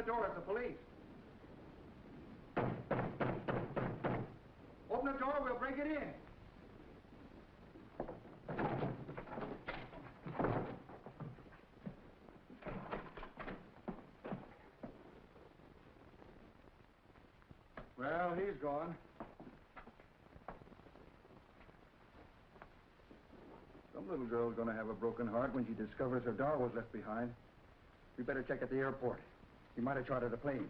the door. It's the police. Open the door. We'll break it in. Well, he's gone. Some little girl's going to have a broken heart when she discovers her doll was left behind. We better check at the airport. He might have chartered a plane.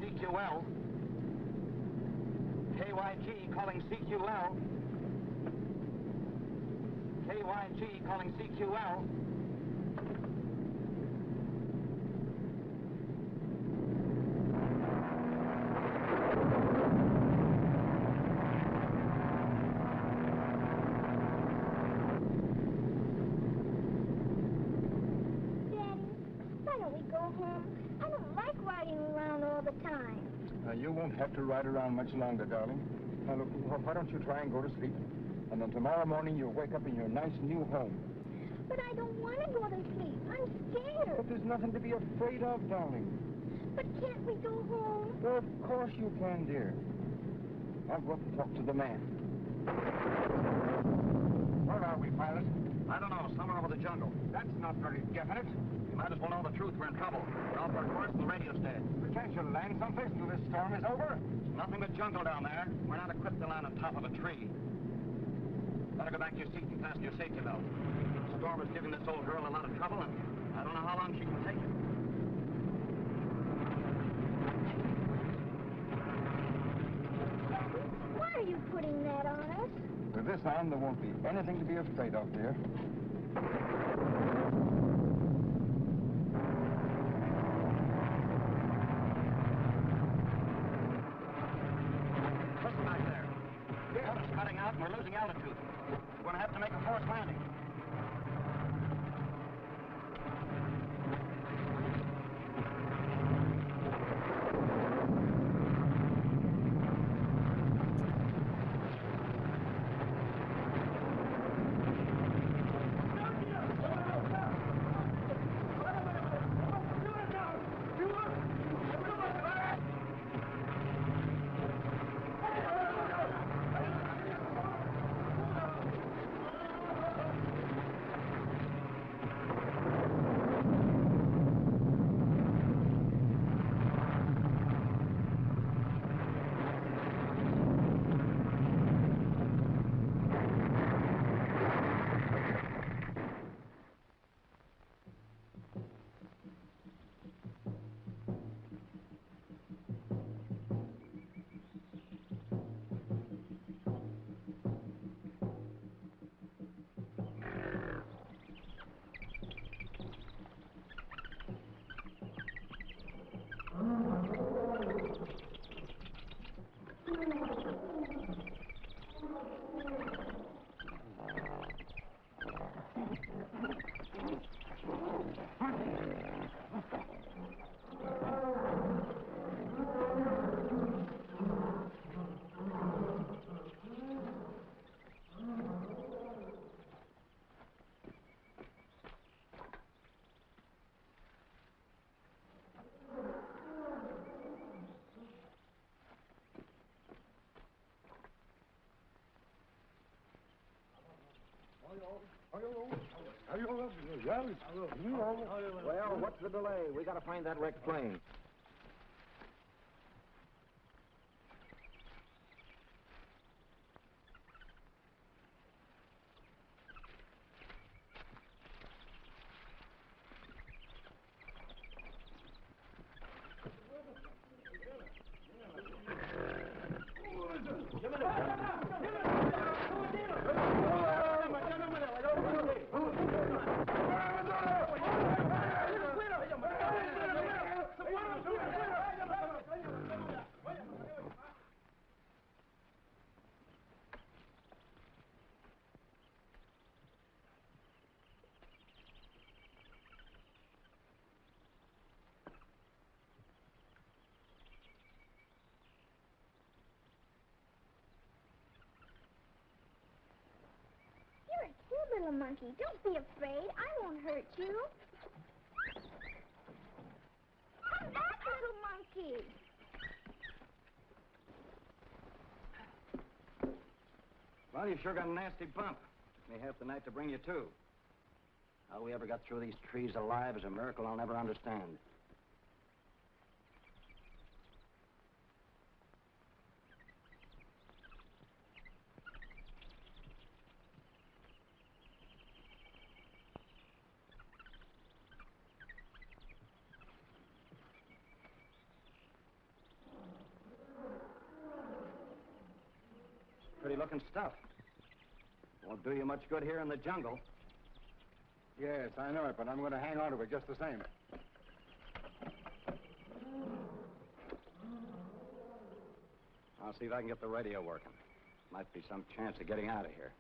CQL. KYG calling CQL. KYG calling CQL. You won't have to ride around much longer, darling. Now, look, why don't you try and go to sleep? And then tomorrow morning you'll wake up in your nice new home. But I don't want to go to sleep. I'm scared. But there's nothing to be afraid of, darling. But can't we go home? Well, of course you can, dear. I'll go up and talk to the man. Where are we, pilot? I don't know. Somewhere over the jungle. That's not very definite. You might as well know the truth. We're in trouble. We're off our course. The radio's dead. But can't you land someplace until this storm is over? There's nothing but jungle down there. We're not equipped to land on top of a tree. Better go back to your seat and fasten your safety belt. The storm is giving this old girl a lot of trouble, and I don't know how long she can take it. Why are you putting that on us? With this on, there won't be anything to be afraid of, dear. Listen back there. The air is cutting out, and we're losing altitude. We're going to have to make a forced landing. Well, what's the delay? We got to find that wrecked plane. little monkey. Don't be afraid. I won't hurt you. Come back, little monkey. Well, you sure got a nasty bump. Took me half the night to bring you to. How we ever got through these trees alive is a miracle I'll never understand. Pretty looking stuff. Won't do you much good here in the jungle. Yes, I know it, but I'm going to hang on to it just the same. I'll see if I can get the radio working. Might be some chance of getting out of here.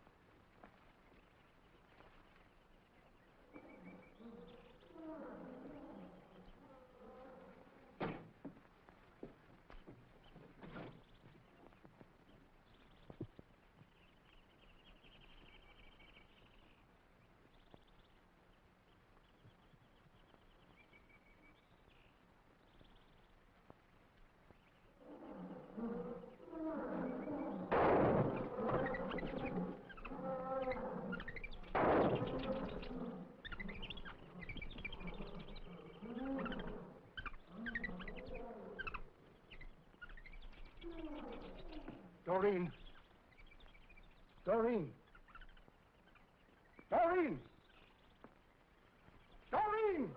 Doreen! Doreen! Doreen! Doreen!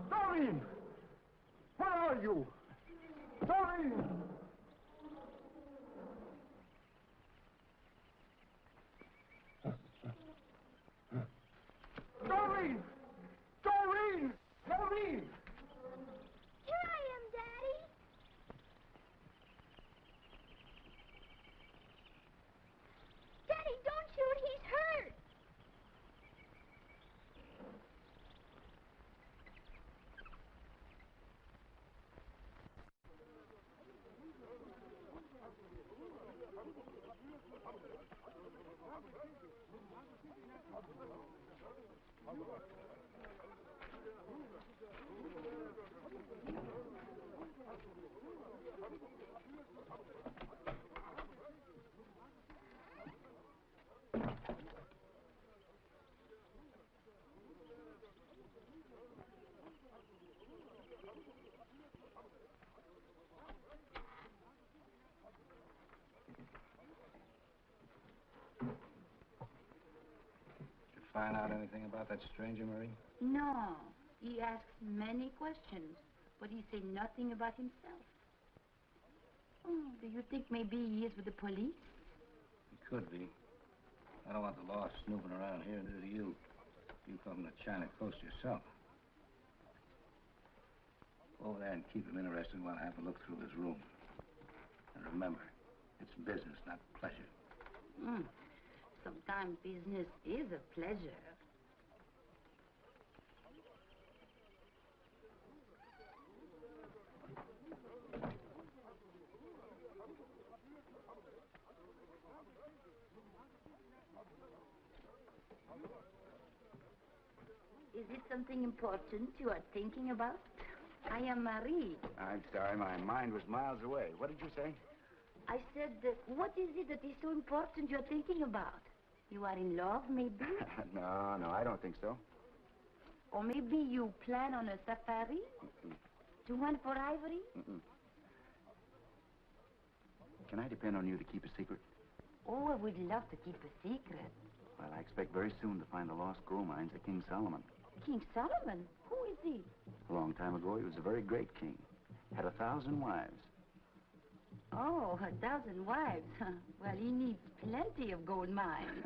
Doreen! Where are you? Doreen! Doreen! Doreen! Doreen! Here I am, Daddy. Daddy, don't shoot. He's hurt. Find out anything about that stranger, Marie? No. He asks many questions, but he say nothing about himself. Oh, do you think maybe he is with the police? He could be. I don't want the law snooping around here, neither do you. You come from the China coast yourself. Go over there and keep him interested while I have a look through his room. And remember, it's business, not pleasure. Sometimes business is a pleasure. Is it something important you are thinking about? I am Marie. I'm sorry, my mind was miles away. What did you say? I said, what is it that is so important you're thinking about? You are in love, maybe? No, I don't think so. Or maybe you plan on a safari? To hunt for ivory? Can I depend on you to keep a secret? Oh, I would love to keep a secret. Well, I expect very soon to find the lost gold mines of King Solomon. King Solomon? Who is he? A long time ago, he was a very great king. Had 1,000 wives. Oh, 1,000 wives. Well, he needs plenty of gold mines.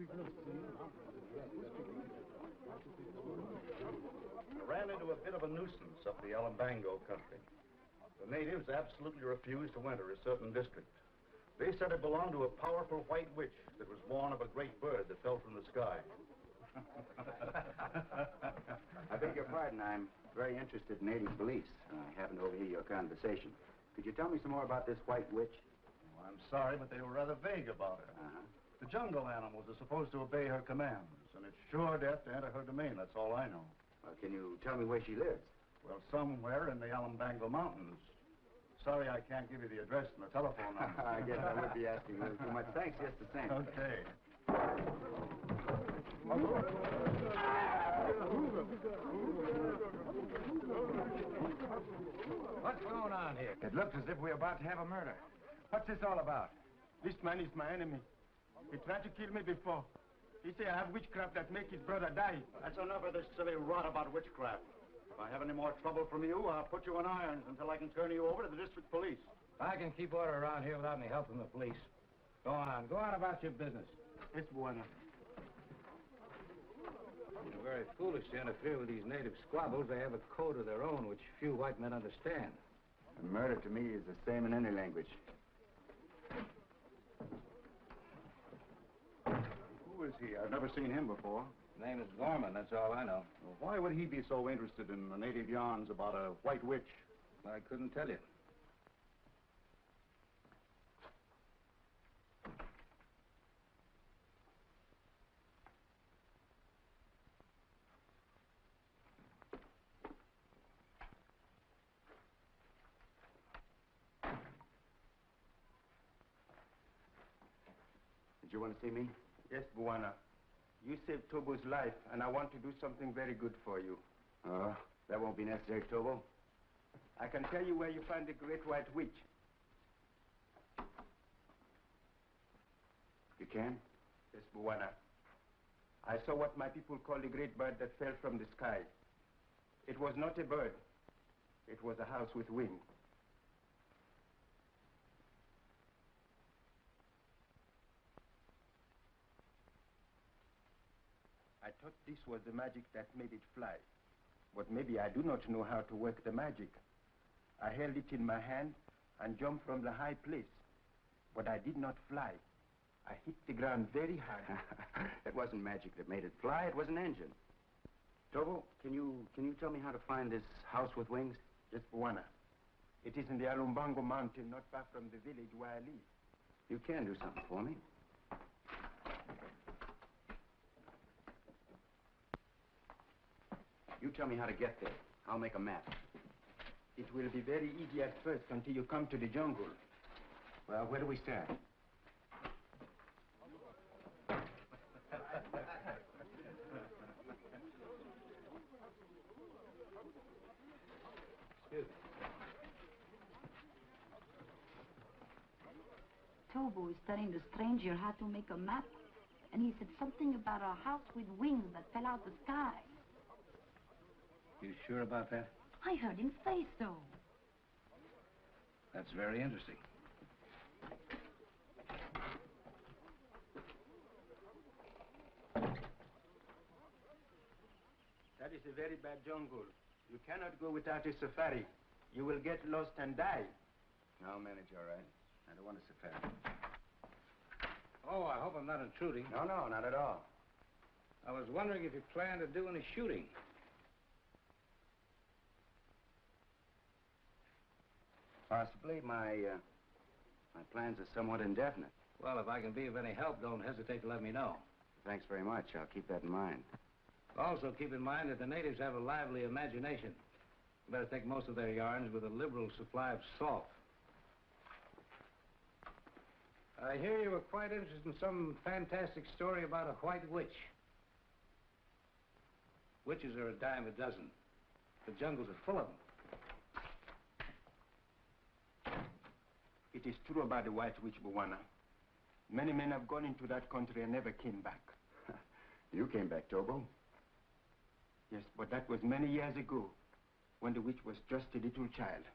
I ran into a bit of a nuisance up the Alambango country. The natives absolutely refused to enter a certain district. They said it belonged to a powerful white witch that was born of a great bird that fell from the sky. I beg your pardon. I'm very interested in native beliefs. I happened to overhear your conversation. Could you tell me some more about this white witch? Well, I'm sorry, but they were rather vague about her. The jungle animals are supposed to obey her commands, and it's sure death to enter her domain. That's all I know. Well, can you tell me where she lives? Well, somewhere in the Alambango Mountains. Sorry I can't give you the address and the telephone number. I guess I would be asking a little too much. Thanks, just the same. Okay. What's going on here? It looks as if we're about to have a murder. What's this all about? This man is my enemy. He tried to kill me before. He said I have witchcraft that make his brother die. That's enough of this silly rot about witchcraft. If I have any more trouble from you, I'll put you in irons until I can turn you over to the district police. I can keep order around here without any help from the police. Go on about your business. Yes, Buana. You're very foolish to interfere with these native squabbles. They have a code of their own, which few white men understand. And murder to me is the same in any language. Who is he? I've never seen him before. His name is Gorman, that's all I know. Well, why would he be so interested in the native yarns about a white witch? I couldn't tell you. Did you want to see me? Yes, Buana. You saved Tobo's life, and I want to do something very good for you. That won't be necessary, Tobo. I can tell you where you find the great white witch. You can? Yes, Buana. I saw what my people call the great bird that fell from the sky. It was not a bird. It was a house with wings. I thought this was the magic that made it fly. But maybe I do not know how to work the magic. I held it in my hand and jumped from the high place. But I did not fly. I hit the ground very hard. It wasn't magic that made it fly, it was an engine. Tobo, can you tell me how to find this house with wings? Yes, Buana. It is in the Alumbango mountain, not far from the village where I live. You can do something for me. You tell me how to get there. I'll make a map. It will be very easy at first until you come to the jungle. Well, where do we start? Excuse me. Tobo is telling the stranger how to make a map, and he said something about a house with wings that fell out the sky. You sure about that? I heard him say so. That's very interesting. That is a very bad jungle. You cannot go without a safari. You will get lost and die. I'll manage all right. I don't want a safari. Oh, I hope I'm not intruding. No, not at all. I was wondering if you plan to do any shooting. Possibly. My plans are somewhat indefinite. Well, if I can be of any help, don't hesitate to let me know. Thanks very much. I'll keep that in mind. Also, keep in mind that the natives have a lively imagination. You better take most of their yarns with a liberal supply of salt. I hear you were quite interested in some fantastic story about a white witch. Witches are a dime a dozen. The jungles are full of them. It is true about the White Witch, Bwana. Many men have gone into that country and never came back. You came back, Tobo. Yes, but that was many years ago, when the witch was just a little child.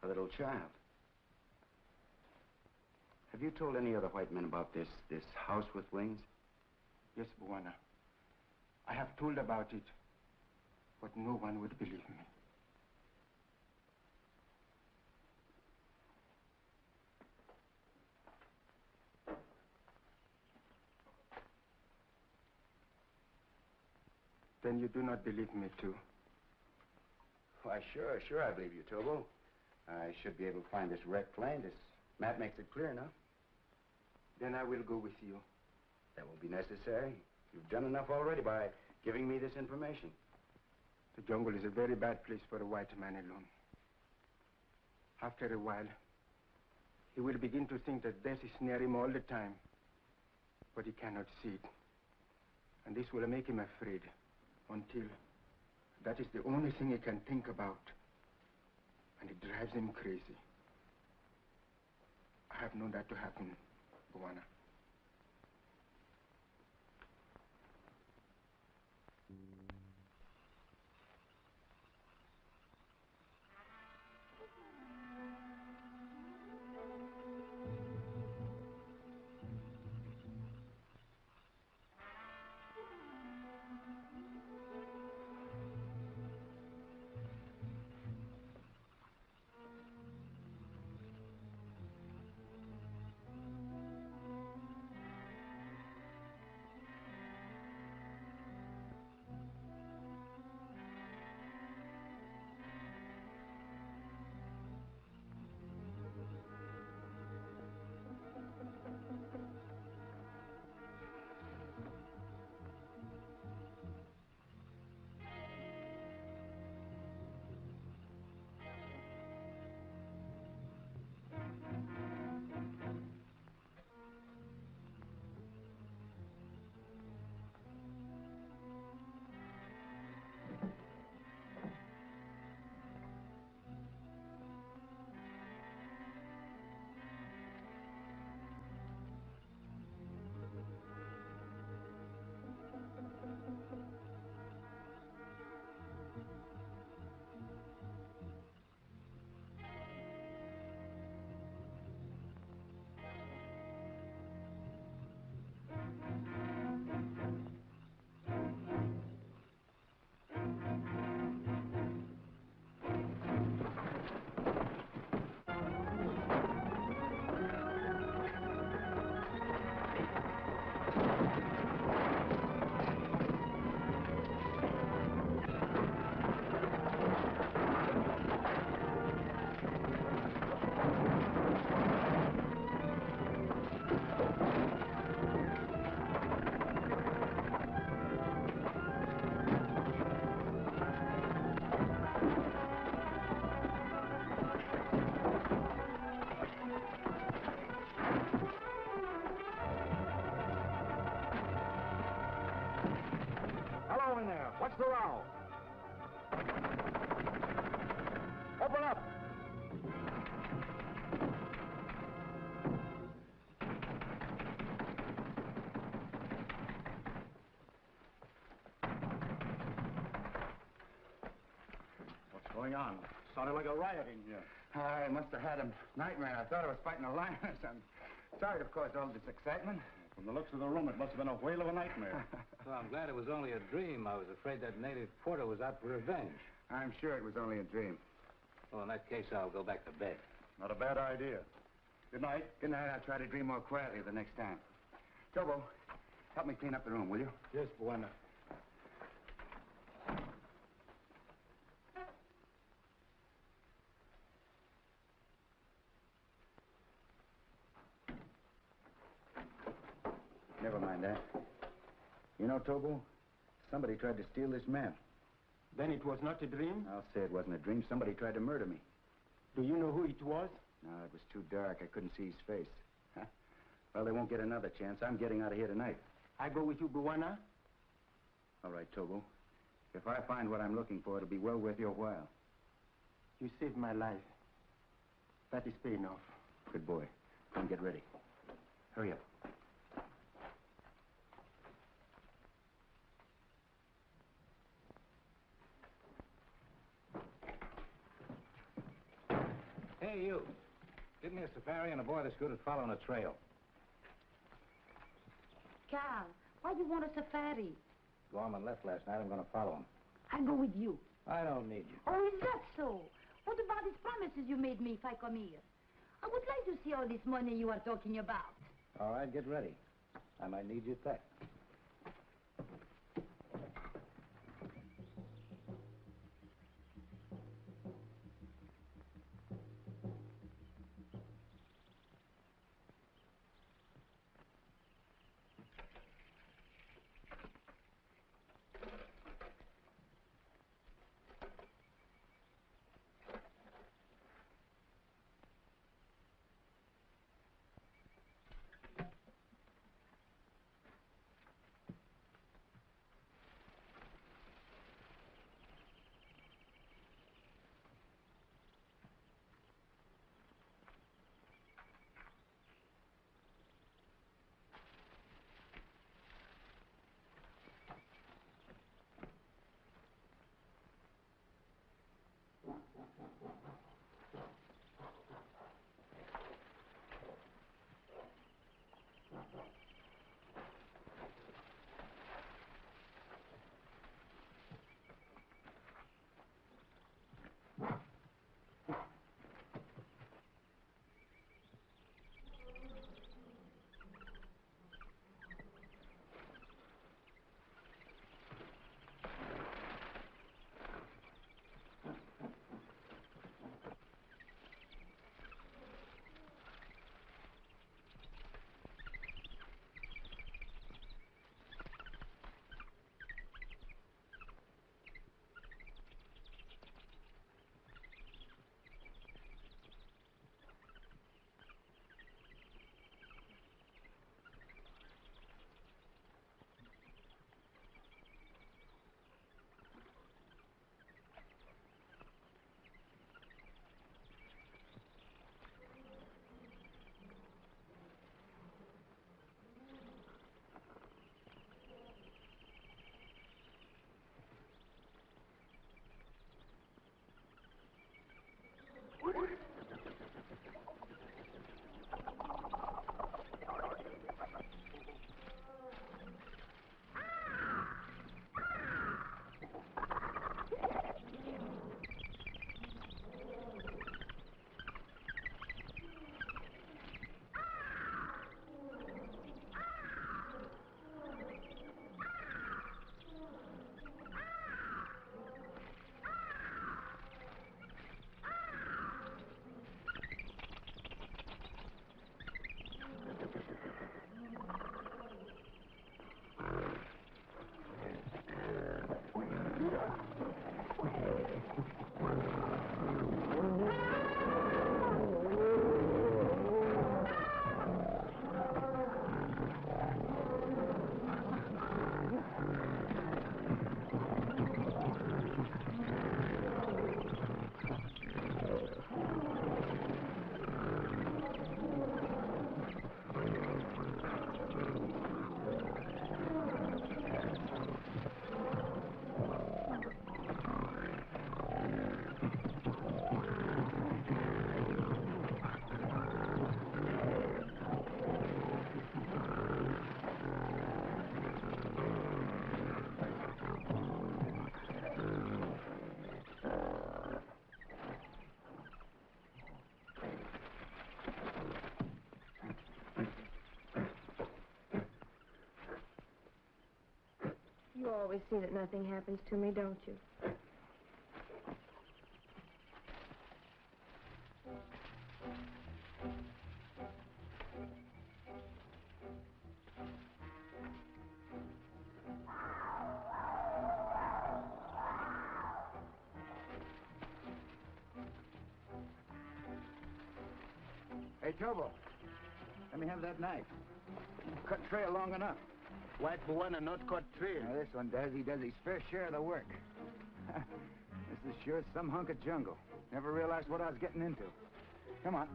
A little child? Have you told any other white men about this house with wings? Yes, Bwana. I have told about it, but no one would believe me. Then you do not believe me, too? Why, sure I believe you, Tobo. I should be able to find this wrecked plane. This map makes it clear enough. Then I will go with you. That won't be necessary. You've done enough already by giving me this information. The jungle is a very bad place for a white man alone. After a while, he will begin to think that death is near him all the time. But he cannot see it. And this will make him afraid. Until that is the only thing he can think about. And it drives him crazy. I have known that to happen, Bwana. What's the row? Open up. What's going on? Sounded like a riot in here. I must have had a nightmare. I thought I was fighting a lion or something. Sorry to have caused all this excitement. From the looks of the room, it must have been a whale of a nightmare. Well, I'm glad it was only a dream. I was afraid that native porter was out for revenge. I'm sure it was only a dream. Well, in that case, I'll go back to bed. Not a bad idea. Good night. Good night. I'll try to dream more quietly the next time. Tobo, help me clean up the room, will you? Yes, Buena. Never mind that. You know, Tobo, somebody tried to steal this map. Then it was not a dream? I'll say it wasn't a dream. Somebody tried to murder me. Do you know who it was? No, it was too dark. I couldn't see his face. Huh? Well, they won't get another chance. I'm getting out of here tonight. I go with you, Buwana? All right, Tobo. If I find what I'm looking for, it'll be well worth your while. You saved my life. That is pay enough. Good boy. Come get ready. Hurry up. Hey, you. Give me a safari and a boy that's good at following a trail. Carl, why you want a safari? Gorman left last night. I'm going to follow him. I'll go with you. I don't need you. Oh, is that so? What about these promises you made me if I come here? I would like to see all this money you are talking about. All right, get ready. I might need you back. always see that nothing happens to me, don't you? Hey, Tobo, let me have that knife. Cut trail long enough. White Buana not cut trail. Now, this one does. He does his fair share of the work. This is sure some hunk of jungle. Never realized what I was getting into. Come on.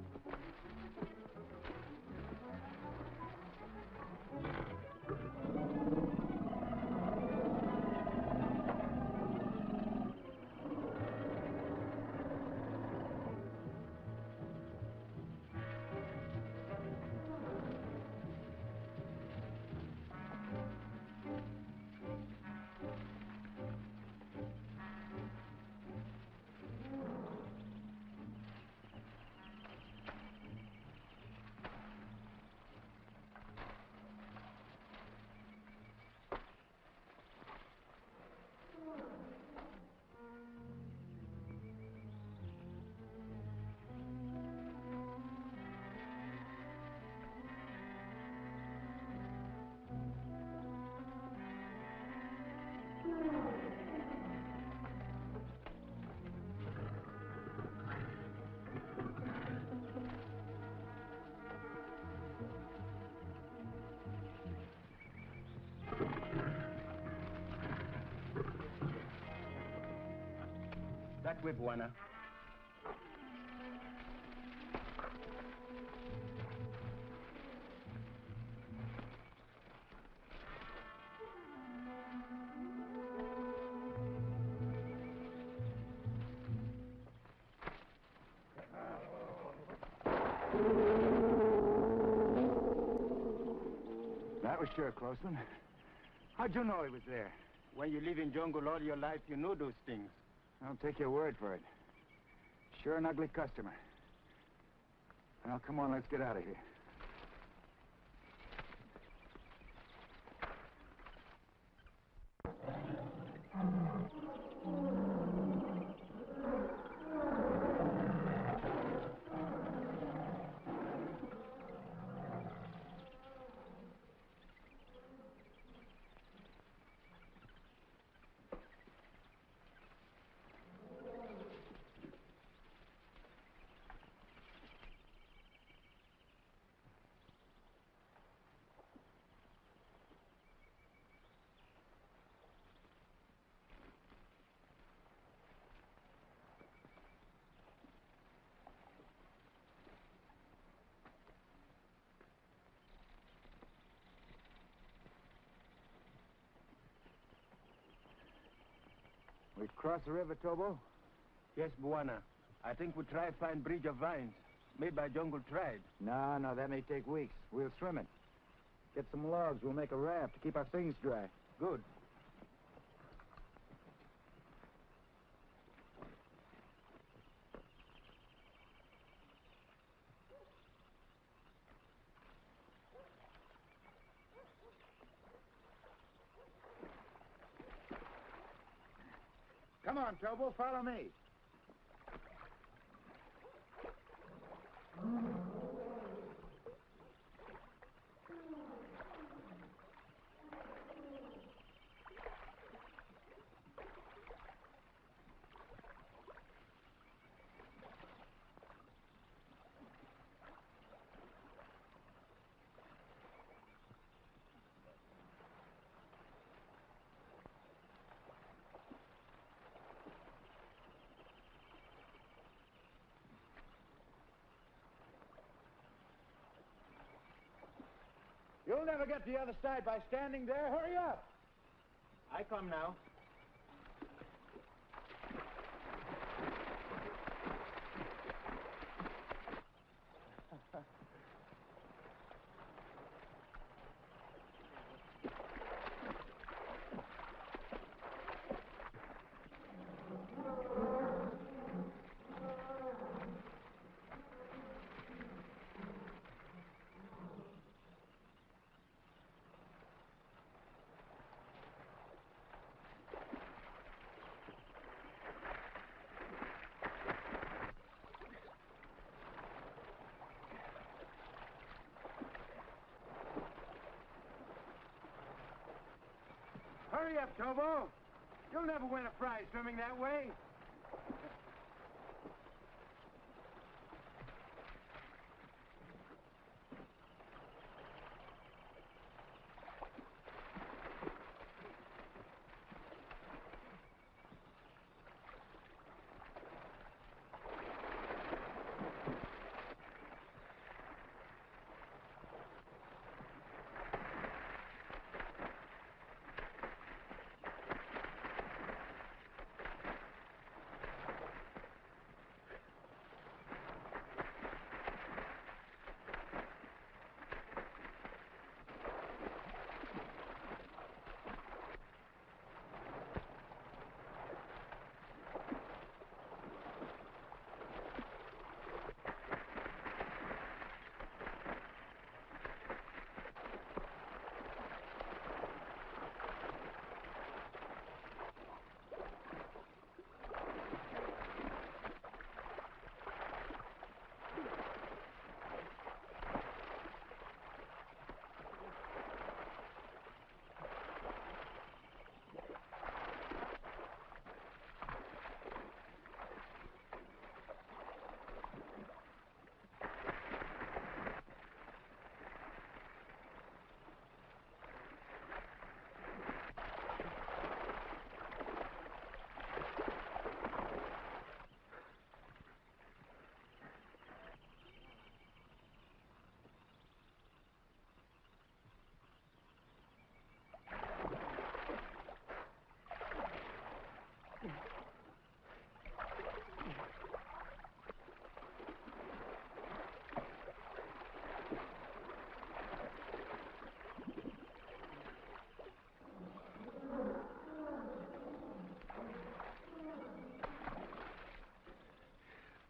That way, Buana. That was sure a close one. How'd you know he was there? When you live in jungle all your life, you know those things. I'll take your word for it. Sure an ugly customer. Well, come on, let's get out of here. We've crossed the river, Tobo? Yes, Buana. I think we'll try find bridge of vines, made by jungle tribe. No, that may take weeks. We'll swim it. Get some logs. We'll make a raft to keep our things dry. Good. Come on, Tobo, follow me. You'll never get to the other side by standing there. Hurry up. I come now. Hurry up, Tobo. You'll never win a prize swimming that way.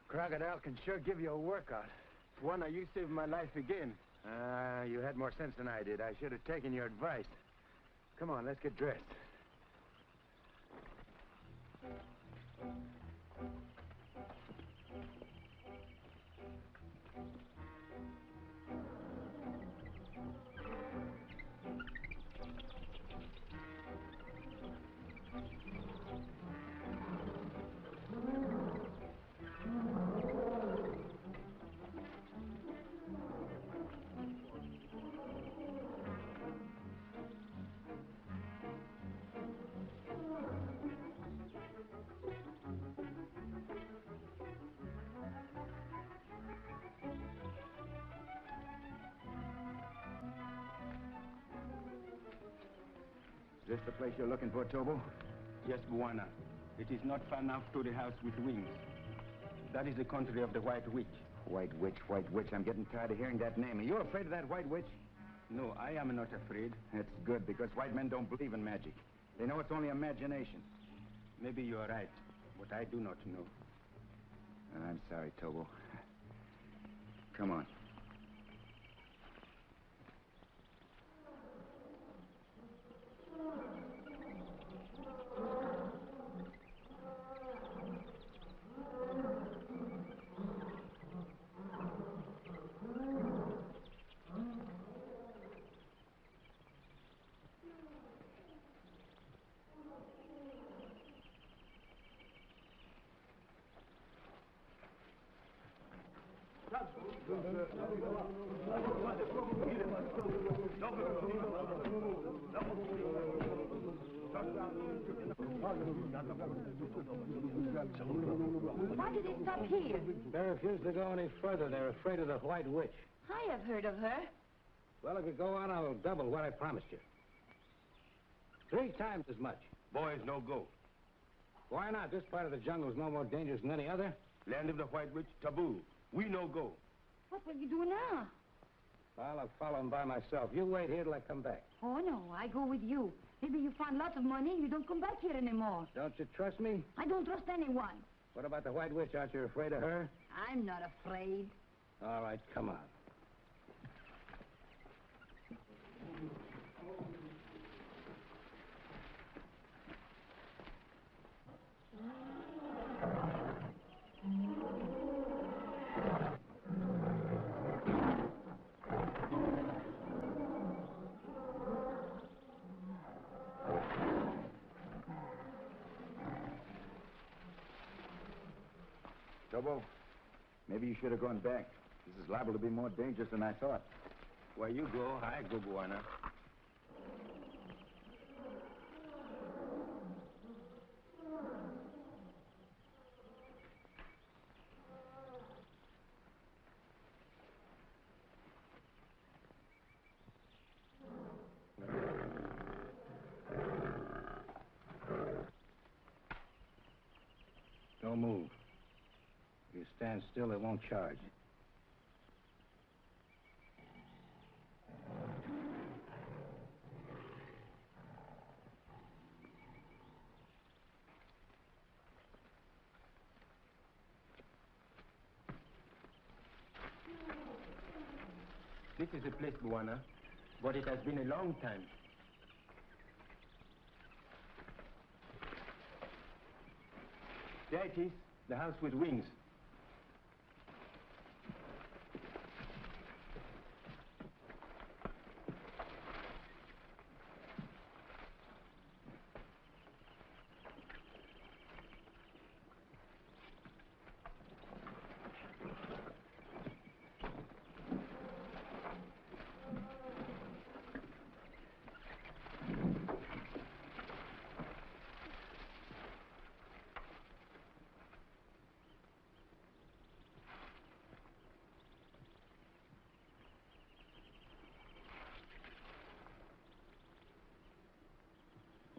Crocodile can sure give you a workout. Juana, you saved my life again. You had more sense than I did. I should have taken your advice. Come on, let's get dressed. Is this the place you're looking for, Tobo? Yes, Buana. It is not far enough to the house with wings. That is the country of the White Witch. White Witch, White Witch. I'm getting tired of hearing that name. Are you afraid of that White Witch? No, I am not afraid. That's good, because white men don't believe in magic. They know it's only imagination. Maybe you are right, but I do not know. I'm sorry, Tobo. Come on. Why did they stop here? They refuse to go any further. They're afraid of the White Witch. I have heard of her. Well, if you go on, I'll double what I promised you. 3 times as much. Boys, no go. Why not? This part of the jungle is no more dangerous than any other. Land of the White Witch, taboo. We no go. What will you do now? Well, I'll follow him by myself. You wait here till I come back. Oh, no, I go with you. Maybe you find lots of money and you don't come back here anymore. Don't you trust me? I don't trust anyone. What about the White Witch? Aren't you afraid of her? I'm not afraid. All right, come on. Tobo, maybe you should have gone back. This is liable to be more dangerous than I thought. Where you go, I go, Buana. Don't move. If you stand still, it won't charge. This is the place, Buana, but it has been a long time. There it is, the house with wings.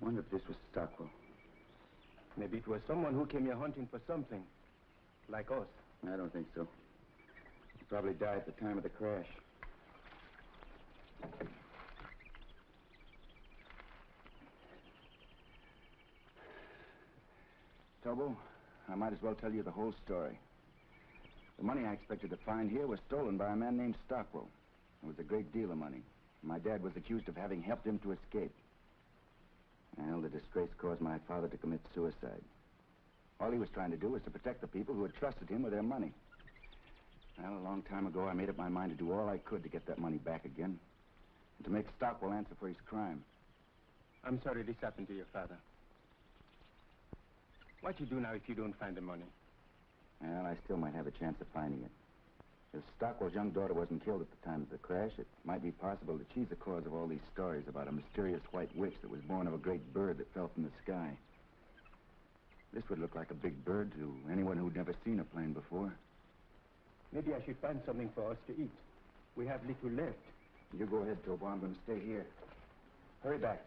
I wonder if this was Stockwell. Maybe it was someone who came here hunting for something, like us. I don't think so. He probably died at the time of the crash. Tobo, I might as well tell you the whole story. The money I expected to find here was stolen by a man named Stockwell. It was a great deal of money. My dad was accused of having helped him to escape. Well, the disgrace caused my father to commit suicide. All he was trying to do was to protect the people who had trusted him with their money. Well, a long time ago, I made up my mind to do all I could to get that money back again, and to make Stockwell answer for his crime. I'm sorry this happened to your father. What you do now if you don't find the money? Well, I still might have a chance of finding it. If Stockwell's young daughter wasn't killed at the time of the crash, it might be possible that she's the cause of all these stories about a mysterious white witch that was born of a great bird that fell from the sky. This would look like a big bird to anyone who'd never seen a plane before. Maybe I should find something for us to eat. We have little left. You go ahead, Tobo. I'm going to stay here. Hurry back.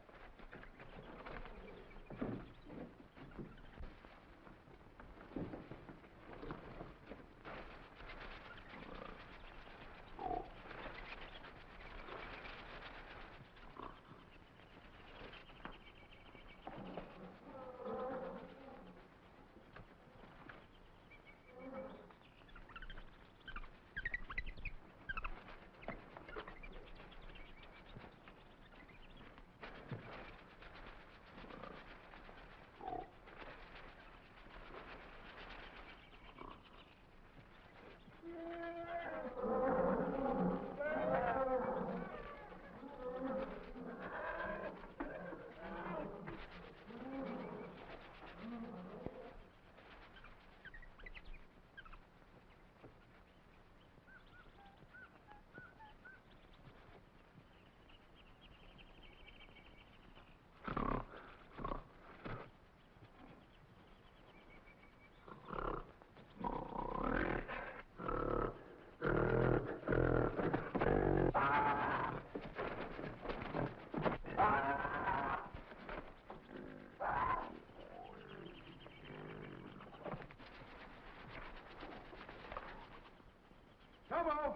Tobo!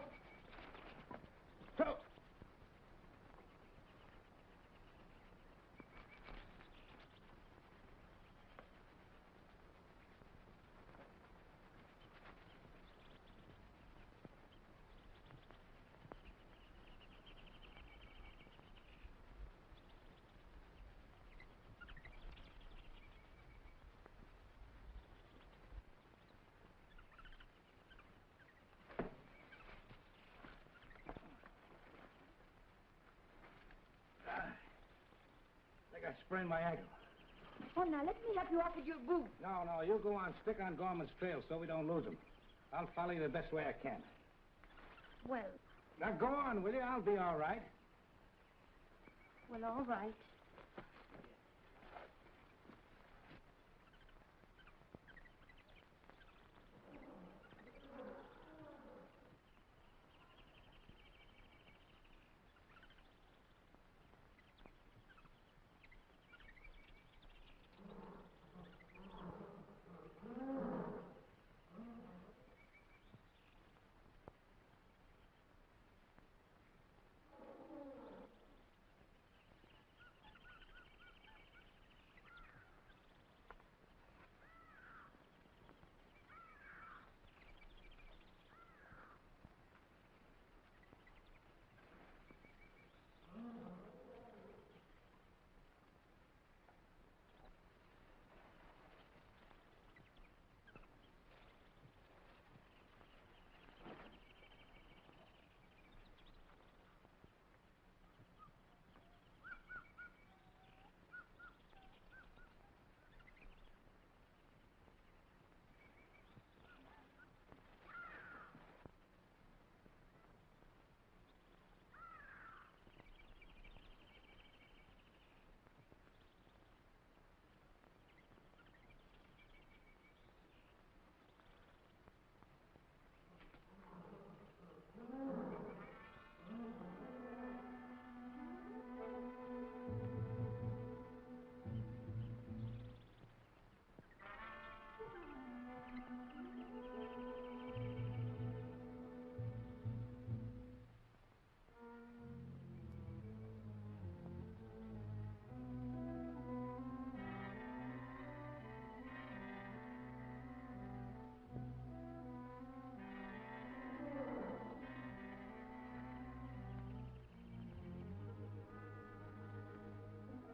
I think I sprained my ankle. Oh, now, let me help you off with your boot. No, you go on. Stick on Gorman's trail so we don't lose him. I'll follow you the best way I can. Well, Now, go on, will you? I'll be all right. all right.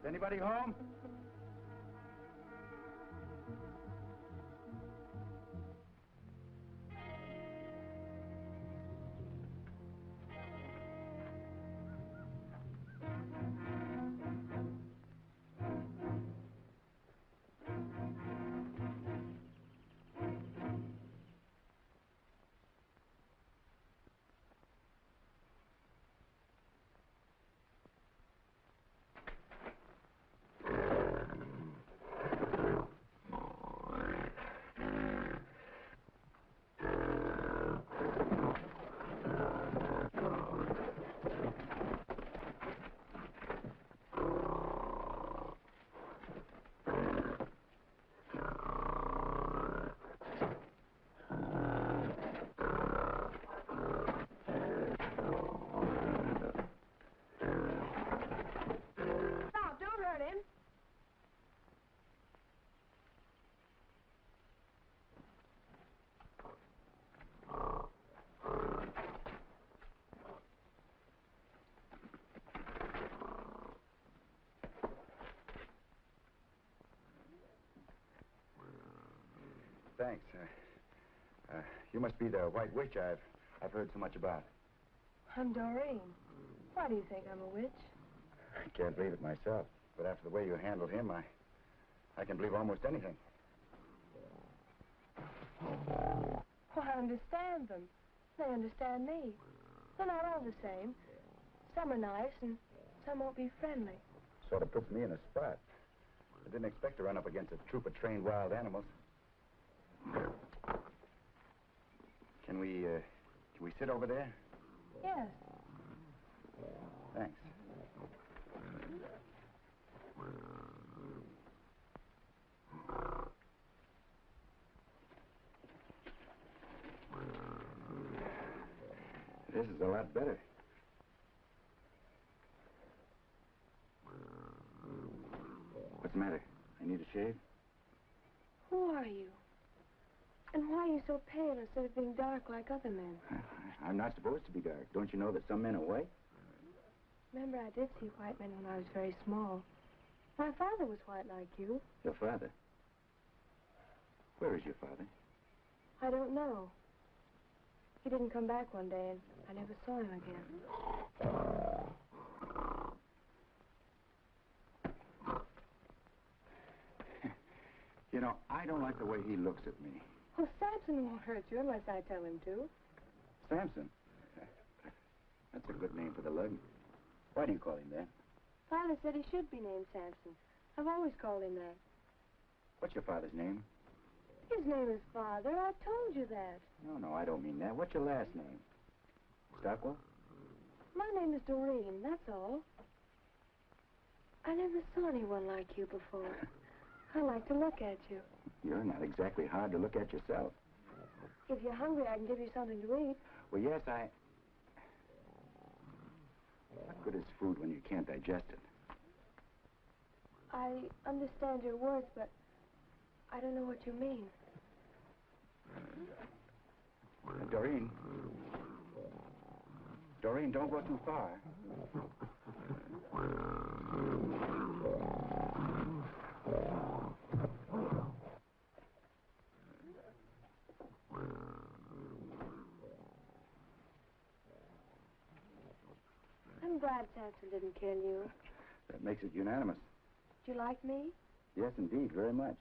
Is anybody home? Stop, don't hurt him. Thanks. You must be the White Witch I've heard so much about. I'm Doreen. Why do you think I'm a witch? I can't believe it myself, but after the way you handled him, I can believe almost anything. Well, I understand them. They understand me. They're not all the same. Some are nice, and some won't be friendly. Sort of puts me in a spot. I didn't expect to run up against a troop of trained wild animals. Can we sit over there? Yes. Thanks. This is a lot better. What's the matter? I need a shave? Who are you? And why are you so pale instead of being dark like other men? I'm not supposed to be dark. Don't you know that some men are white? Remember, I did see white men when I was very small. My father was white like you. Your father? Where is your father? I don't know. He didn't come back one day, and I never saw him again. know, I don't like the way he looks at me. Well, Samson won't hurt you unless I tell him to. Samson? That's a good name for the lug. Why do you call him that? Father said he should be named Samson. I've always called him that. What's your father's name? His name is Father. I told you that. No, I don't mean that. What's your last name? Stockwell? My name is Doreen, that's all. I never saw anyone like you before. I like to look at you. You're not exactly hard to look at yourself. If you're hungry, I can give you something to eat. Well, yes, What good is food when you can't digest it? I understand your words, but I don't know what you mean. Doreen. Doreen, don't go too far. I'm glad Samson didn't kill you. That makes it unanimous. Do you like me? Yes, indeed, very much.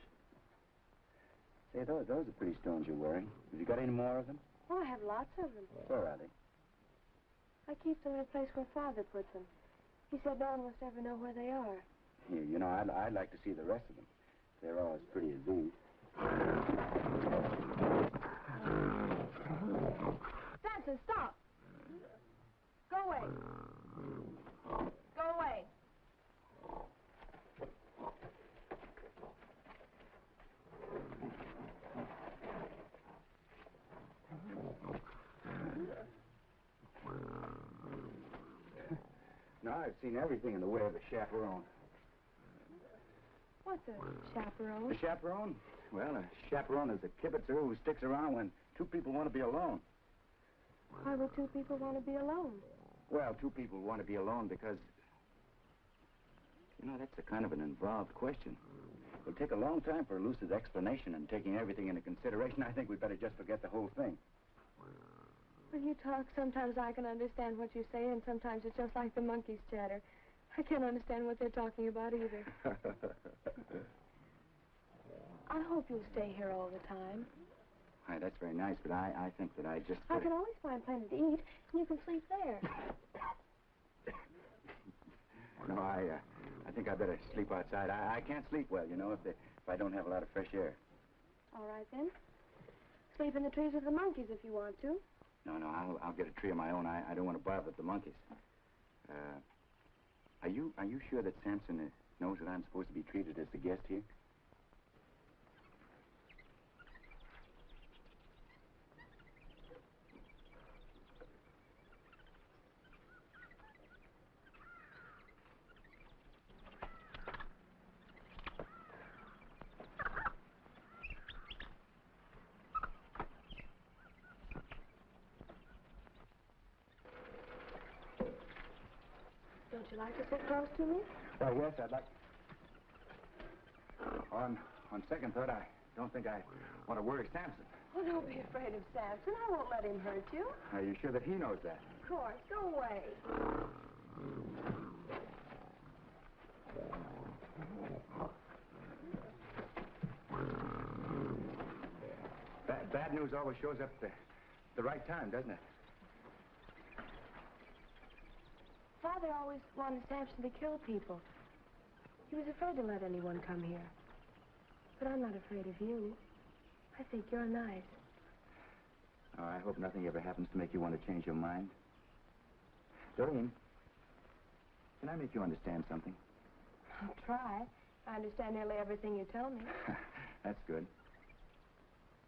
Say, those are pretty stones you're wearing. Have you got any more of them? Oh, I have lots of them. Where are they? I keep them in a place where Father put them. He said no one must ever know where they are. Here, you know, I'd like to see the rest of them. They're all as pretty as these. Samson, stop! Go away. Go away. Now I've seen everything in the way of a chaperone. What's a chaperone? A chaperone? Well, a chaperone is a kibitzer who sticks around when two people want to be alone. Why would two people want to be alone? Well, two people want to be alone because... You know, that's a kind of an involved question. It'll take a long time for a lucid explanation, and taking everything into consideration, I think we'd better just forget the whole thing. When you talk, sometimes I can understand what you say, and sometimes it's just like the monkeys chatter. I can't understand what they're talking about either. I hope you'll stay here all the time. Why, that's very nice, but I think that I just... I can always find plenty to eat, and you can sleep there. No, I think I better sleep outside. I can't sleep well, you know, if I don't have a lot of fresh air. All right, then. Sleep in the trees with the monkeys if you want to. No, I'll get a tree of my own. I don't want to bother the monkeys. Are you sure that Samson knows that I'm supposed to be treated as the guest here? Don't you like to sit close to me? Well, yes, I'd like... On second thought, I don't think I want to worry Samson. Well, don't be afraid of Samson. I won't let him hurt you. Are you sure that he knows that? Of course. Go away. Bad news always shows up at the right time, doesn't it? Father always wanted Samson to kill people. He was afraid to let anyone come here. But I'm not afraid of you. I think you're nice. Oh, I hope nothing ever happens to make you want to change your mind. Doreen, can I make you understand something? I'll try. I understand nearly everything you tell me. That's good.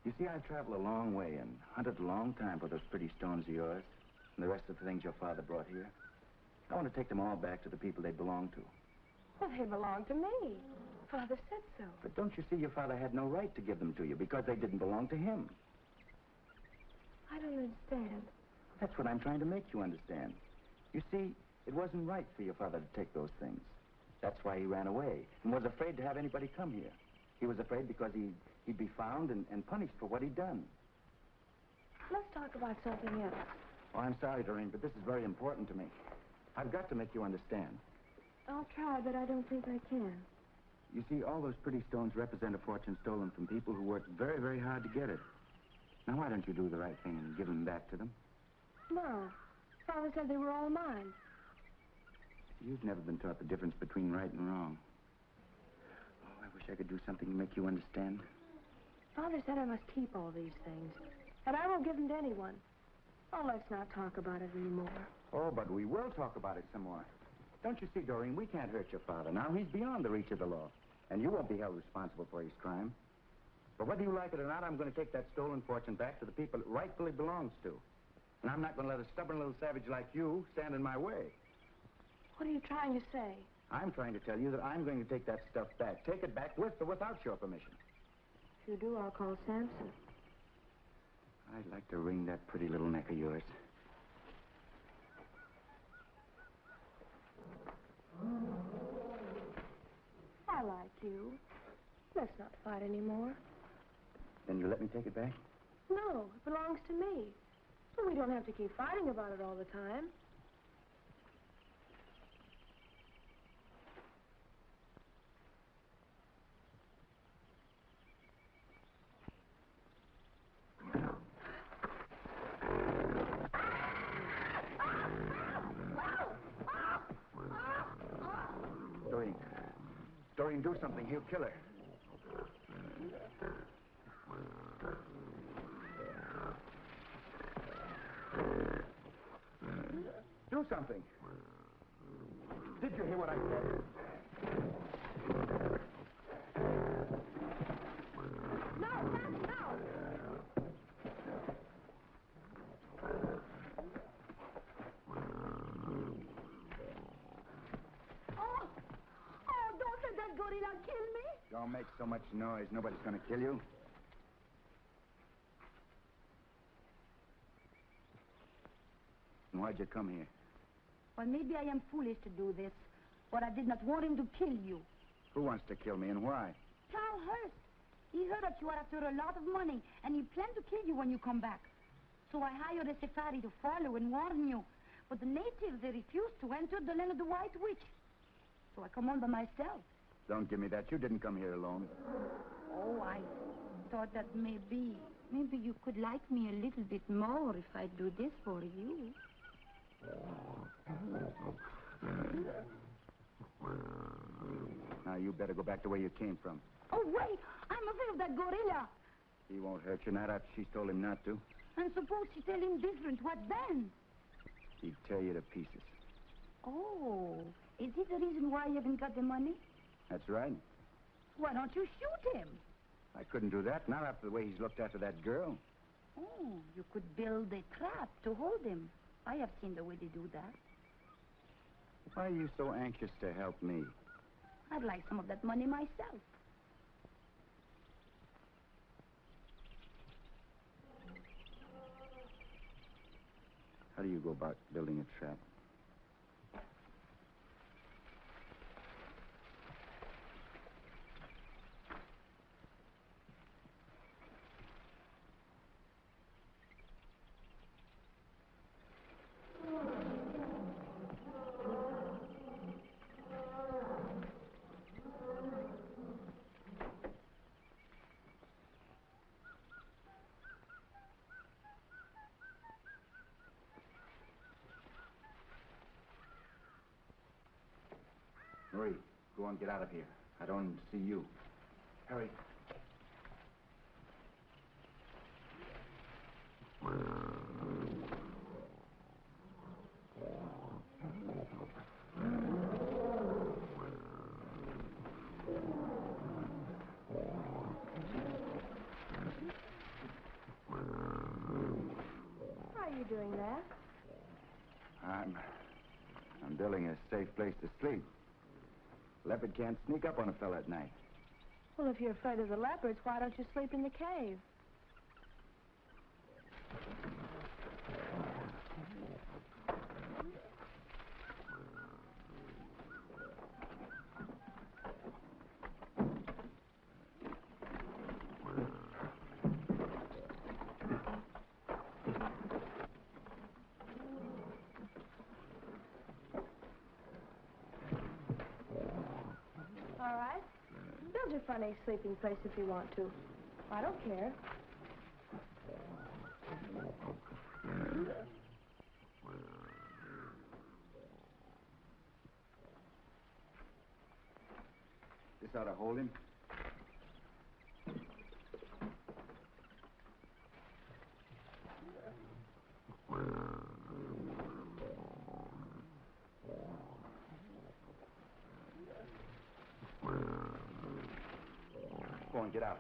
You see, I've traveled a long way and hunted a long time for those pretty stones of yours and the rest of the things your father brought here. I want to take them all back to the people they belong to. Well, they belong to me. Father said so. But don't you see your father had no right to give them to you because they didn't belong to him? I don't understand. That's what I'm trying to make you understand. You see, it wasn't right for your father to take those things. That's why he ran away and was afraid to have anybody come here. He was afraid because he'd be found and punished for what he'd done. Let's talk about something else. Oh, I'm sorry, Doreen, but this is very important to me. I've got to make you understand. I'll try, but I don't think I can. You see, all those pretty stones represent a fortune stolen from people who worked very, very hard to get it. Now, why don't you do the right thing and give them back to them? No. Father said they were all mine. You've never been taught the difference between right and wrong. Oh, I wish I could do something to make you understand. Father said I must keep all these things. And I won't give them to anyone. Oh, let's not talk about it anymore. Oh, but we will talk about it some more. Don't you see, Doreen, we can't hurt your father now. He's beyond the reach of the law. And you won't be held responsible for his crime. But whether you like it or not, I'm going to take that stolen fortune back to the people it rightfully belongs to. And I'm not going to let a stubborn little savage like you stand in my way. What are you trying to say? I'm trying to tell you that I'm going to take that stuff back. Take it back with or without your permission. If you do, I'll call Samson. I'd like to wring that pretty little neck of yours. I like you. Let's not fight anymore. Then you let me take it back? No, it belongs to me. But we don't have to keep fighting about it all the time. Doreen, do something. He'll kill her. Do something. Did you hear what I said? No! That gorilla kill me? Don't make so much noise. Nobody's going to kill you. And why'd you come here? Well, maybe I am foolish to do this, but I did not want him to kill you. Who wants to kill me and why? Charles Hurst. He heard that you are after a lot of money, and he planned to kill you when you come back. So I hired a safari to follow and warn you. But the natives, they refused to enter the land of the White Witch. So I come on by myself. Don't give me that. You didn't come here alone. Oh, I thought that maybe you could like me a little bit more if I do this for you. Now, you better go back the way you came from. Oh, wait! I'm afraid of that gorilla. He won't hurt you, not after she's told him not to. And suppose she tell him different, what then? He'd tear you to pieces. Oh, is it the reason why you haven't got the money? That's right. Why don't you shoot him? I couldn't do that, not after the way he's looked after that girl. Oh, you could build a trap to hold him. I have seen the way they do that. Why are you so anxious to help me? I'd like some of that money myself. How do you go about building a trap? Hurry. Go on, get out of here. I don't want to see you. Hurry. Why are you doing that? I'm building a safe place to sleep. Leopard can't sneak up on a fella at night. Well, if you're afraid of the leopards, why don't you sleep in the cave? All right. to find a sleeping place if you want to. I don't care. This ought to hold him. Go on, get out.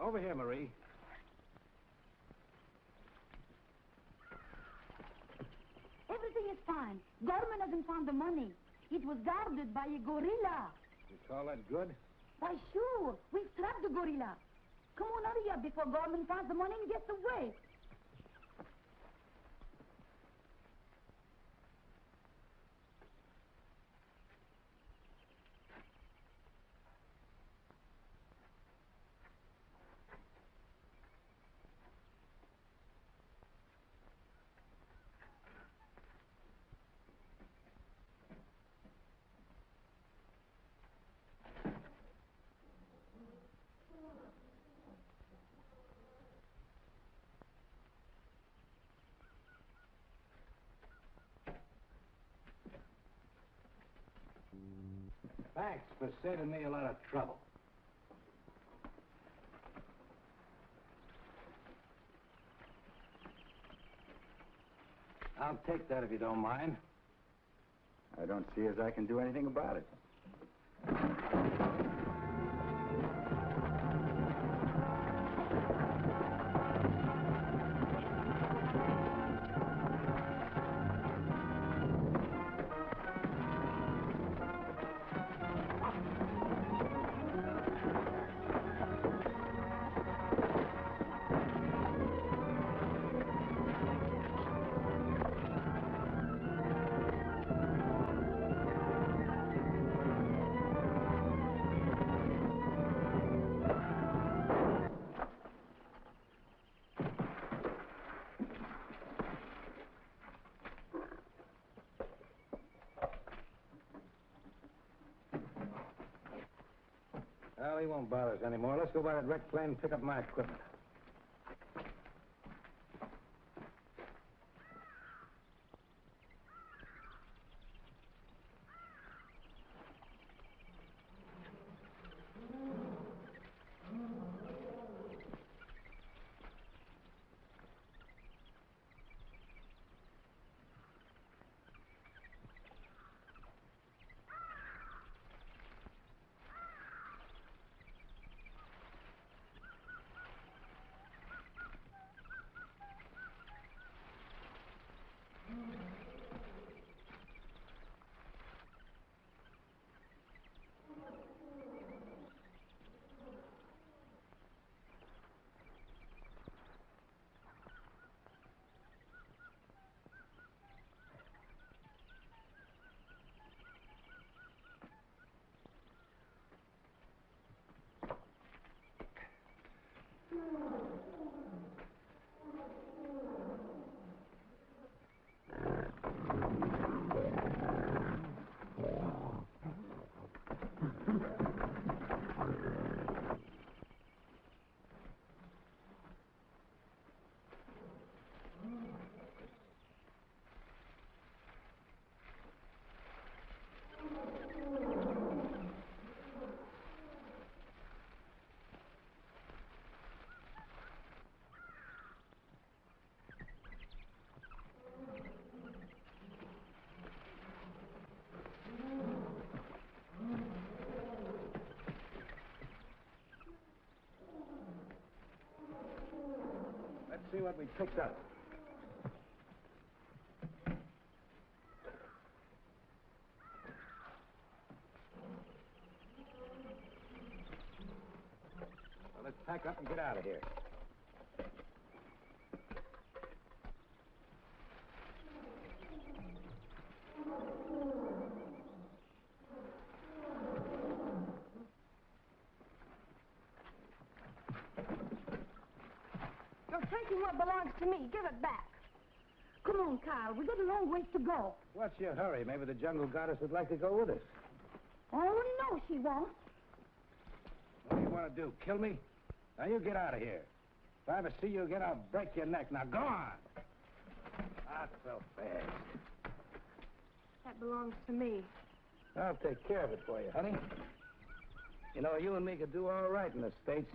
Over here, Marie. Everything is fine. Gorman hasn't found the money. It was guarded by a gorilla. You call that good? Why, sure. We've trapped the gorilla. Come on, hurry up before Gorman finds the money and gets away. Thanks for saving me a lot of trouble. I'll take that if you don't mind. I don't see as I can do anything about it. he won't bother us anymore. Let's go by that wrecked plane and pick up my equipment. Let's see what we picked up. Well, let's pack up and get out of here. You're taking what belongs to me. Give it back. Come on, Kyle. We got a long ways to go. What's your hurry? Maybe the jungle goddess would like to go with us. Oh, no, she won't. What do you want to do, kill me? Now, you get out of here. If I ever see you again, I'll break your neck. Now, go on. Not so fast. That belongs to me. I'll take care of it for you, honey. You know, you and me could do all right in the States.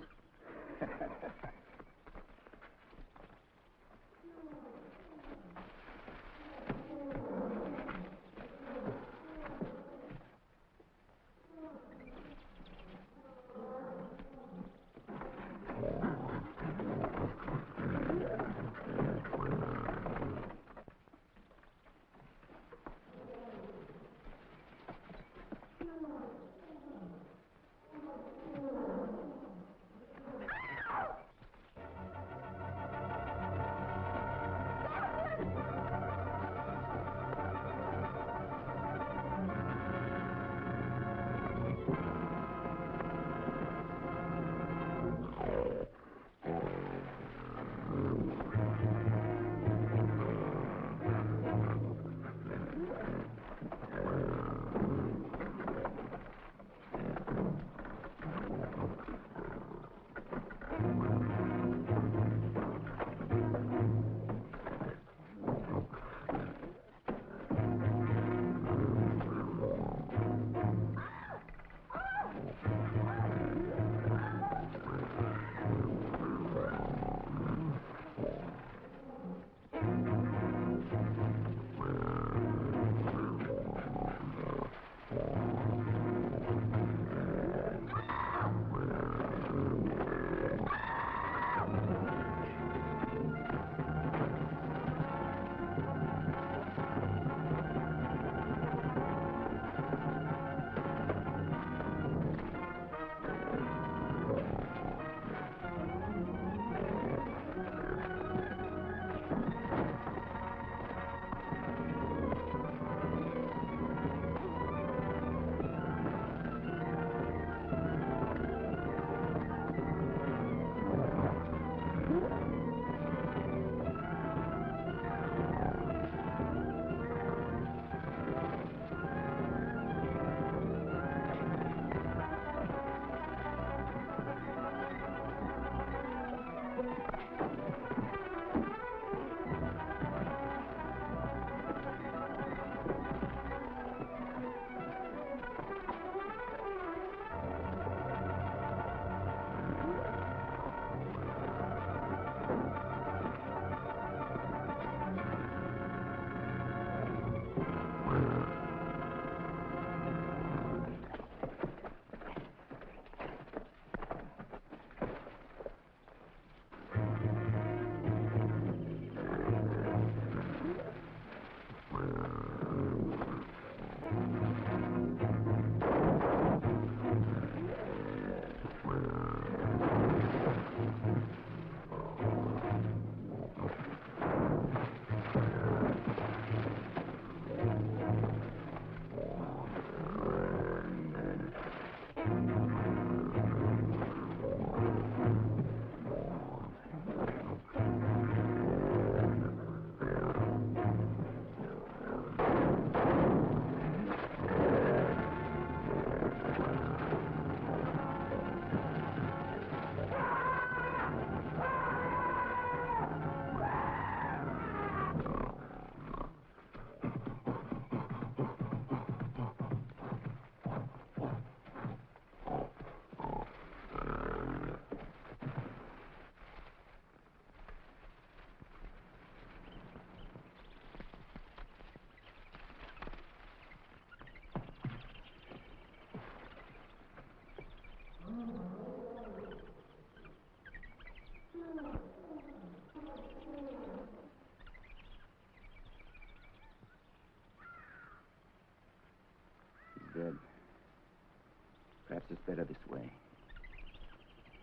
Perhaps it's better this way.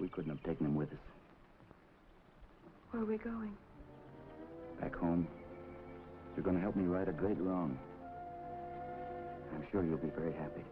We couldn't have taken him with us. Where are we going? Back home. You're going to help me right a great wrong. I'm sure you'll be very happy.